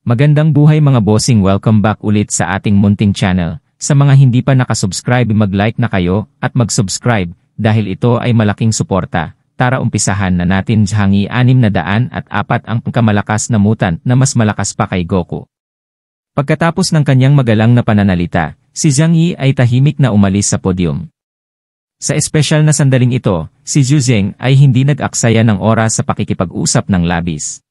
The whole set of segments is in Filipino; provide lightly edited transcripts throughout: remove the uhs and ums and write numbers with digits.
Magandang buhay mga bossing, welcome back ulit sa ating munting channel. Sa mga hindi pa nakasubscribe, mag-like na kayo at mag-subscribe dahil ito ay malaking suporta. Tara umpisahan na natin. Zhangyi 604 ang pangkamalakas na mutant na mas malakas pa kay Goku. Pagkatapos ng kanyang magalang na pananalita, si Zhangyi ay tahimik na umalis sa podium. Sa espesyal na sandaling ito, si Zhu Zeng ay hindi nag-aksaya ng oras sa pakikipag-usap ng labis.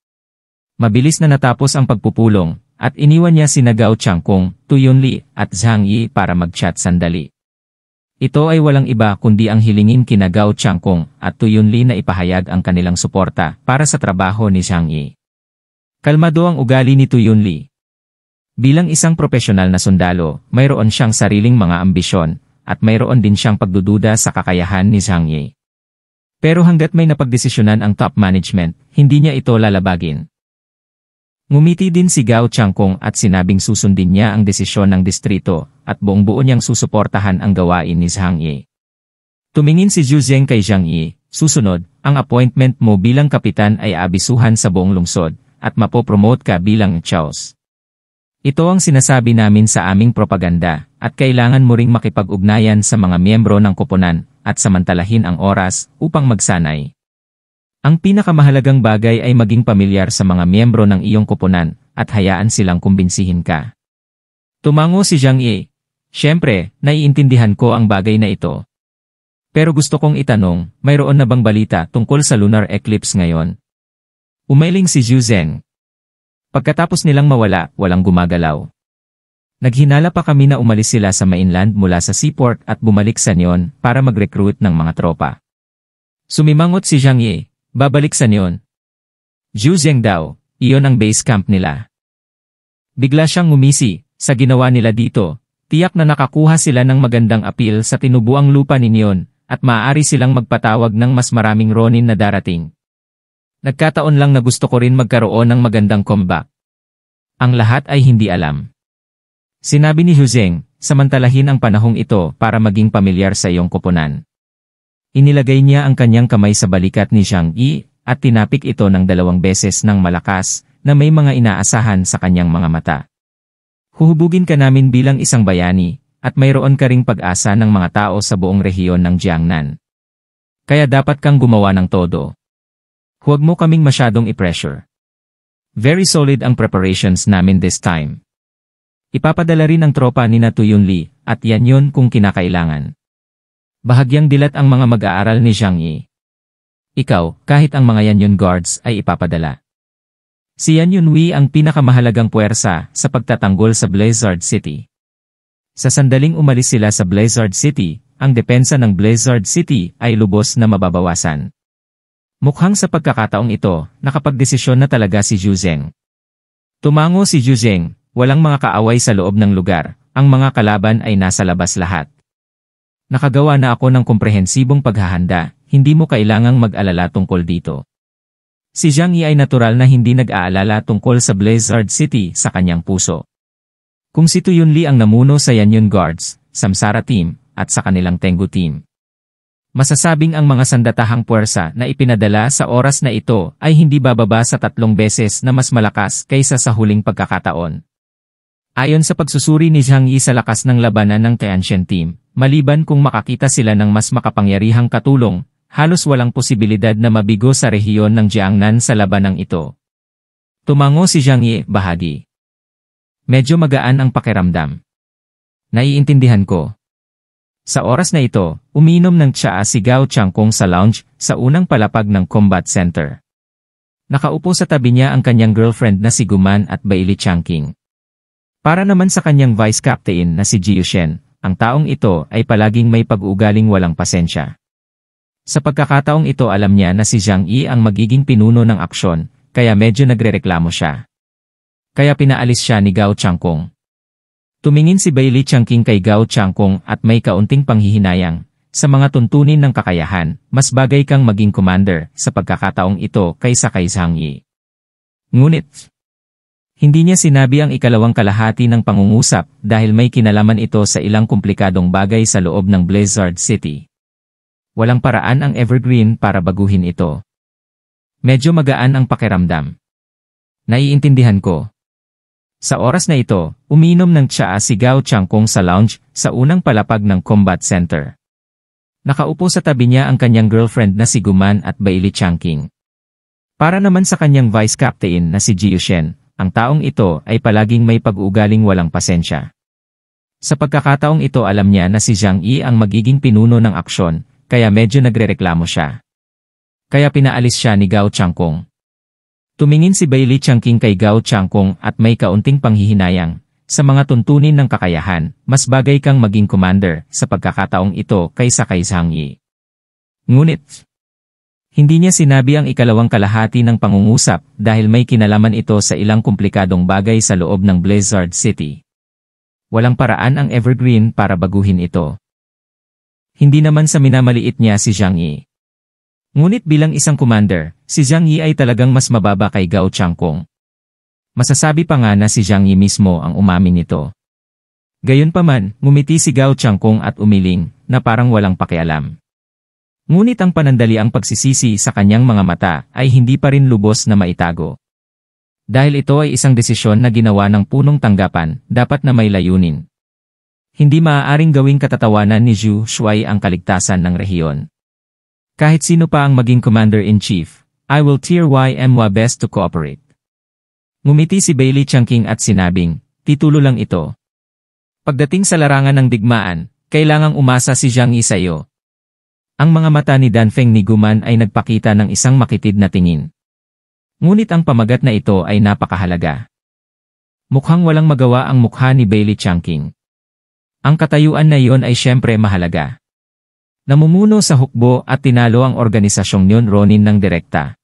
Mabilis na natapos ang pagpupulong, at iniwan niya sina Gao Changkung, Tu Yunli, at Zhangyi para mag-chat sandali. Ito ay walang iba kundi ang hilingin kina Gao Changkung at Tu Yunli na ipahayag ang kanilang suporta para sa trabaho ni Zhangyi. Kalmado ang ugali ni Tu Yunli. Bilang isang profesional na sundalo, mayroon siyang sariling mga ambisyon, at mayroon din siyang pagdududa sa kakayahan ni Zhangyi. Pero hanggat may napagdesisyonan ang top management, hindi niya ito lalabagin. Ngumiti din si Gao Changkung at sinabing susundin niya ang desisyon ng distrito at buong-buo niyang susuportahan ang gawain ni Zhangyi. Tumingin si Zhu Zeng kay Zhangyi, susunod, ang appointment mo bilang kapitan ay aabisuhan sa buong lungsod at mapopromote ka bilang Chaos. Ito ang sinasabi namin sa aming propaganda at kailangan mo ring makipag-ugnayan sa mga miyembro ng koponan at samantalahin ang oras upang magsanay. Ang pinakamahalagang bagay ay maging pamilyar sa mga miyembro ng iyong koponan at hayaan silang kumbinsihin ka. Tumango si Zhangyi. Siyempre, naiintindihan ko ang bagay na ito. Pero gusto kong itanong, mayroon na bang balita tungkol sa lunar eclipse ngayon? Umailing si Zhu Zeng. Pagkatapos nilang mawala, walang gumagalaw. Naghinala pa kami na umalis sila sa mainland mula sa seaport at bumalik sa Neon para mag-recruit ng mga tropa. Sumimangot si Zhangyi. Babalik sa Neon. Zhu Zeng daw, iyon ang base camp nila. Bigla siyang ngumisi, sa ginawa nila dito, tiyak na nakakuha sila ng magandang appeal sa tinubuang lupa ni Neon, at maaari silang magpatawag ng mas maraming Ronin na darating. Nagkataon lang na gusto ko rin magkaroon ng magandang comeback. Ang lahat ay hindi alam. Sinabi ni Zhu Zeng, samantalahin ang panahong ito para maging pamilyar sa iyong koponan. Inilagay niya ang kanyang kamay sa balikat ni Zhangyi at tinapik ito ng 2 beses ng malakas na may mga inaasahan sa kanyang mga mata. Huhubugin ka namin bilang isang bayani at mayroon ka ring pag-asa ng mga tao sa buong rehiyon ng Jiangnan. Kaya dapat kang gumawa ng todo. Huwag mo kaming masyadong i-pressure. Very solid ang preparations namin this time. Ipapadala rin ang tropa ni Tu Yunli at yan yun kung kinakailangan. Bahagyang dilat ang mga mag-aaral ni Zhangyi. Ikaw, kahit ang mga Yanyun guards ay ipapadala. Si Yanyun Wei ang pinakamahalagang puwersa sa pagtatanggol sa Blizzard City. Sa sandaling umalis sila sa Blizzard City, ang depensa ng Blizzard City ay lubos na mababawasan. Mukhang sa pagkakataong ito, nakapagdesisyon na talaga si Zhu Zeng. Tumango si Zhu Zeng, walang mga kaaway sa loob ng lugar, ang mga kalaban ay nasa labas lahat. Nakagawa na ako ng komprehensibong paghahanda, hindi mo kailangang mag-alala tungkol dito. Si Zhangyi ay natural na hindi nag-aalala tungkol sa Blizzard City sa kanyang puso. Kung si Tu Yunli ang namuno sa Yanyun Guards, Samsara Team, at sa kanilang Tengu Team. Masasabing ang mga sandatahang puwersa na ipinadala sa oras na ito ay hindi bababa sa 3 beses na mas malakas kaysa sa huling pagkakataon. Ayon sa pagsusuri ni Zhangyi sa lakas ng labanan ng Tianxian Team, maliban kung makakita sila ng mas makapangyarihang katulong, halos walang posibilidad na mabigo sa rehiyon ng Jiangnan sa labanang ito. Tumango si Zhangyi, bahagi. Medyo magaan ang pakiramdam. Naiintindihan ko. Sa oras na ito, umiinom ng tsaa si Gao Changkung sa lounge sa unang palapag ng combat center. Nakaupo sa tabi niya ang kanyang girlfriend na si Guman at Bailey Changqing. Para naman sa kanyang vice captain na si Jiu Shen, ang taong ito ay palaging may pag-uugaling walang pasensya. Sa pagkakataong ito alam niya na si Zhangyi ang magiging pinuno ng aksyon, kaya medyo nagrereklamo siya. Kaya pinaalis siya ni Gao Changkung. Tumingin si Bailey Changqing kay Gao Changkung at may kaunting panghihinayang, sa mga tuntunin ng kakayahan, mas bagay kang maging commander sa pagkakataong ito kaysa kay Zhangyi. Ngunit, hindi niya sinabi ang ikalawang kalahati ng pangungusap dahil may kinalaman ito sa ilang komplikadong bagay sa loob ng Blizzard City. Walang paraan ang Evergreen para baguhin ito. Medyo magaan ang pakiramdam. Naiintindihan ko. Sa oras na ito, umiinom ng tsaa si Gao Changkong sa lounge sa unang palapag ng combat center. Nakaupo sa tabi niya ang kanyang girlfriend na si Guman at Bailey Changking. Para naman sa kanyang vice captain na si Jiu Shen, ang taong ito ay palaging may pag-uugaling walang pasensya. Sa pagkakataong ito alam niya na si Zhang Yi ang magiging pinuno ng aksyon, kaya medyo nagrereklamo siya. Kaya pinaalis siya ni Gao Changkong. Tumingin si Bailey Changking kay Gao Changkong at may kaunting panghihinayang. Sa mga tuntunin ng kakayahan, mas bagay kang maging commander sa pagkakataong ito kaysa kay Zhang Yi. Ngunit, hindi niya sinabi ang ikalawang kalahati ng pangungusap dahil may kinalaman ito sa ilang komplikadong bagay sa loob ng Blizzard City. Walang paraan ang Evergreen para baguhin ito. Hindi naman sa minamaliit niya si Zhang Yi. Ngunit bilang isang commander, si Zhang Yi ay talagang mas mababa kay Gao Changkong. Masasabi pa nga na si Zhang Yi mismo ang umamin nito. Gayunpaman, ngumiti si Gao Changkong at umiling, na parang walang pakialam. Ngunit ang panandaliang pagsisisi sa kanyang mga mata ay hindi pa rin lubos na maitago. Dahil ito ay isang desisyon na ginawa ng punong tanggapan, dapat na may layunin. Hindi maaaring gawing katatawanan ni Zhu Shuai ang kaligtasan ng rehiyon. Kahit sino pa ang maging commander-in-chief, I will try my best to cooperate. Ngumiti si Bailey Changking at sinabing, titulo lang ito. Pagdating sa larangan ng digmaan, kailangang umasa si Zhang Yi sa iyo. Ang mga mata ni Danfeng ni Guman ay nagpakita ng isang makitid na tingin. Ngunit ang pamagat na ito ay napakahalaga. Mukhang walang magawa ang mukha ni Bailey Changking. Ang katayuan na iyon ay siyempre mahalaga. Namumuno sa hukbo at tinalo ang organisasyong Nyon Ronin ng direkta.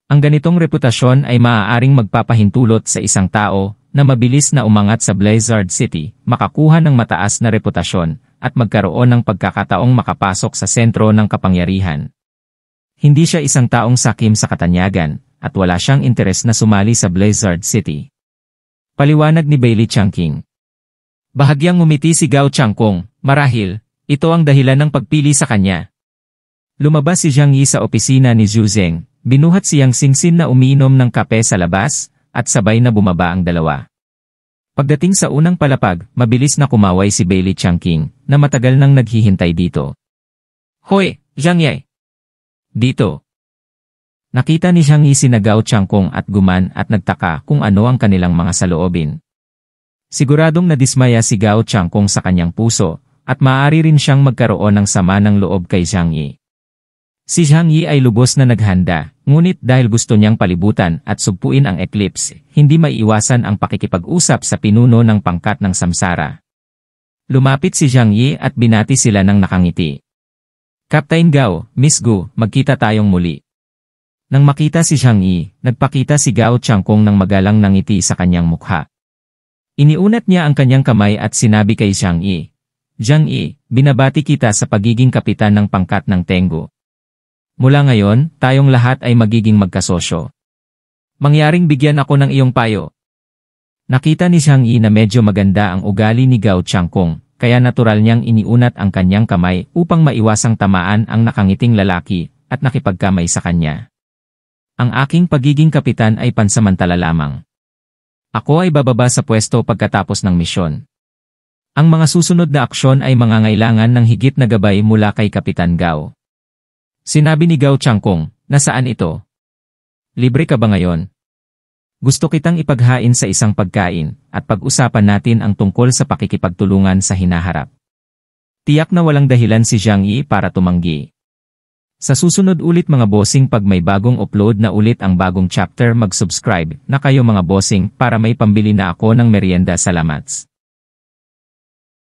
Ang ganitong reputasyon ay maaaring magpapahintulot sa isang tao na mabilis na umangat sa Blizzard City, makakuha ng mataas na reputasyon, at magkaroon ng pagkakataong makapasok sa sentro ng kapangyarihan. Hindi siya isang taong sakim sa katanyagan, at wala siyang interes na sumali sa Blizzard City. Paliwanag ni Bailey Changking. Bahagyang ngumiti si Gao Changkong, marahil, ito ang dahilan ng pagpili sa kanya. Lumabas si Zhang Yi sa opisina ni Zhu Zeng, binuhat siyang Singsin na umiinom ng kape sa labas, at sabay na bumaba ang dalawa. Pagdating sa unang palapag, mabilis na kumaway si Bailey Changking, na matagal nang naghihintay dito. Hoy, Zhang Yi! Dito! Nakita ni Zhang Yi sina Gao Changkong at Guman at nagtaka kung ano ang kanilang mga saloobin. Siguradong nadismaya si Gao Changkong sa kanyang puso, at maaari rin siyang magkaroon ng sama ng loob kay Zhang Yi. Si Zhang Yi ay lubos na naghanda, ngunit dahil gusto niyang palibutan at sugpuin ang eclipse, hindi maiiwasan ang pakikipag-usap sa pinuno ng pangkat ng samsara. Lumapit si Zhang Yi at binati sila ng nakangiti. Captain Gao, Miss Gu, magkita tayong muli. Nang makita si Zhang Yi, nagpakita si Gao Changkong ng magalang na ngiti sa kanyang mukha. Iniunat niya ang kanyang kamay at sinabi kay Zhang Yi, Zhang Yi, binabati kita sa pagiging kapitan ng pangkat ng Tengu. Mula ngayon, tayong lahat ay magiging magkasosyo. Mangyaring bigyan ako ng iyong payo. Nakita ni Zhang Yi na medyo maganda ang ugali ni Gao Changkong, kaya natural niyang iniunat ang kanyang kamay upang maiwasang tamaan ang nakangiting lalaki at nakipagkamay sa kanya. Ang aking pagiging kapitan ay pansamantala lamang. Ako ay bababa sa pwesto pagkatapos ng misyon. Ang mga susunod na aksyon ay mangangailangan ng higit na gabay mula kay Kapitan Gao. Sinabi ni Gao Changkong, nasaan ito? Libre ka ba ngayon? Gusto kitang ipaghain sa isang pagkain, at pag-usapan natin ang tungkol sa pakikipagtulungan sa hinaharap. Tiyak na walang dahilan si Zhang Yi para tumanggi. Sa susunod ulit mga bossing, pag may bagong upload na ulit ang bagong chapter, mag-subscribe na kayo mga bossing para may pambili na ako ng merienda. Salamat.